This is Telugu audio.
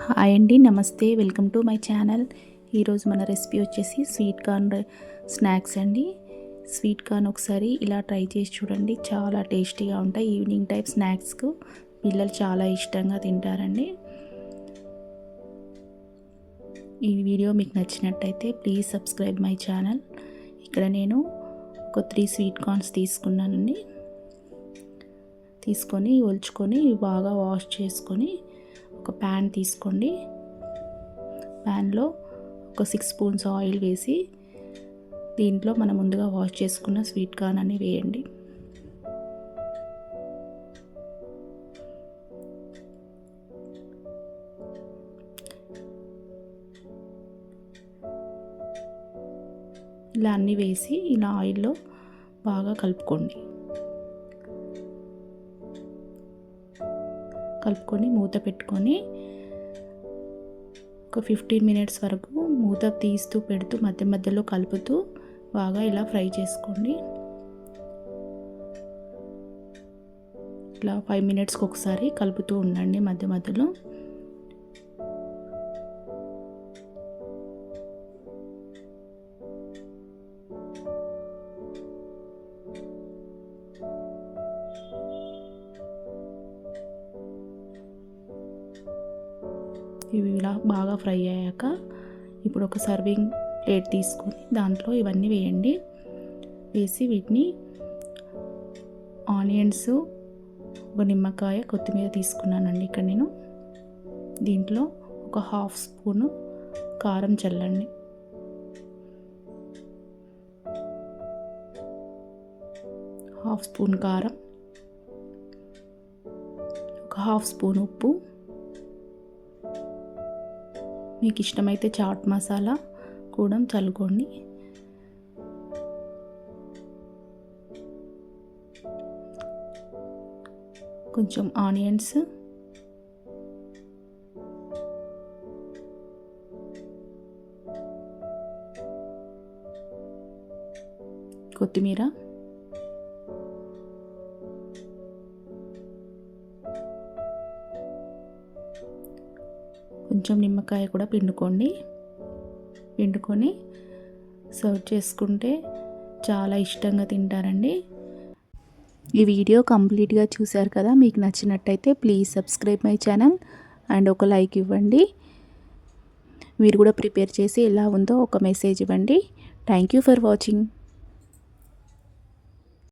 హాయ్ అండి, నమస్తే, వెల్కమ్ టు మై ఛానల్. ఈరోజు మన రెసిపీ వచ్చేసి స్వీట్ కార్న్ స్నాక్స్ అండి. స్వీట్ కార్న్ ఒకసారి ఇలా ట్రై చేసి చూడండి, చాలా టేస్టీగా ఉంటాయి. ఈవినింగ్ టైప్ స్నాక్స్కు పిల్లలు చాలా ఇష్టంగా తింటారండి. ఈ వీడియో మీకు నచ్చినట్టయితే ప్లీజ్ సబ్స్క్రైబ్ మై ఛానల్. ఇక్కడ నేను ఒక 3 స్వీట్ కార్న్స్ తీసుకున్నానండి. తీసుకొని ఒలుచుకొని బాగా వాష్ చేసుకొని ఒక ప్యాన్ తీసుకోండి. ప్యాన్లో ఒక 6 స్పూన్స్ ఆయిల్ వేసి దీంట్లో మనం ముందుగా వాష్ చేసుకున్న స్వీట్ కార్న్ అని వేయండి. ఇలా అన్నీ వేసి ఇలా ఆయిల్లో బాగా కలుపుకోండి. కలుపుకొని మూత పెట్టుకొని ఒక 15 మినిట్స్ వరకు మూత తీస్తూ పెడుతూ మధ్య మధ్యలో కలుపుతూ బాగా ఇలా ఫ్రై చేసుకోండి. ఇలా 5 మినిట్స్కి ఒకసారి కలుపుతూ ఉండండి మధ్య మధ్యలో. ఇవి ఇలా బాగా ఫ్రై అయ్యాక ఇప్పుడు ఒక సర్వింగ్ ప్లేట్ తీసుకొని దాంట్లో ఇవన్నీ వేయండి. వేసి వీటిని ఆనియన్స్, ఒక నిమ్మకాయ, కొత్తిమీర తీసుకున్నానండి. ఇక్కడ నేను దీంట్లో ఒక 1/2 స్పూను కారం చల్లండి. హాఫ్ స్పూన్ కారం, ఒక 1/2 స్పూన్ ఉప్పు, మీకు ఇష్టమైతే చాట్ మసాలా కూడా చల్లుకోండి. కొంచెం ఆనియన్స్, కొత్తిమీర, కొంచెం నిమ్మకాయ కూడా పిండుకొని సర్వ్ చేసుకుంటే చాలా ఇష్టంగా తింటారండి. ఈ వీడియో కంప్లీట్గా చూశారు కదా, మీకు నచ్చినట్టయితే please subscribe my channel and ఒక లైక్ ఇవ్వండి. మీరు కూడా ప్రిపేర్ చేసి ఎలా ఉందో ఒక మెసేజ్ ఇవ్వండి. Thank you for watching.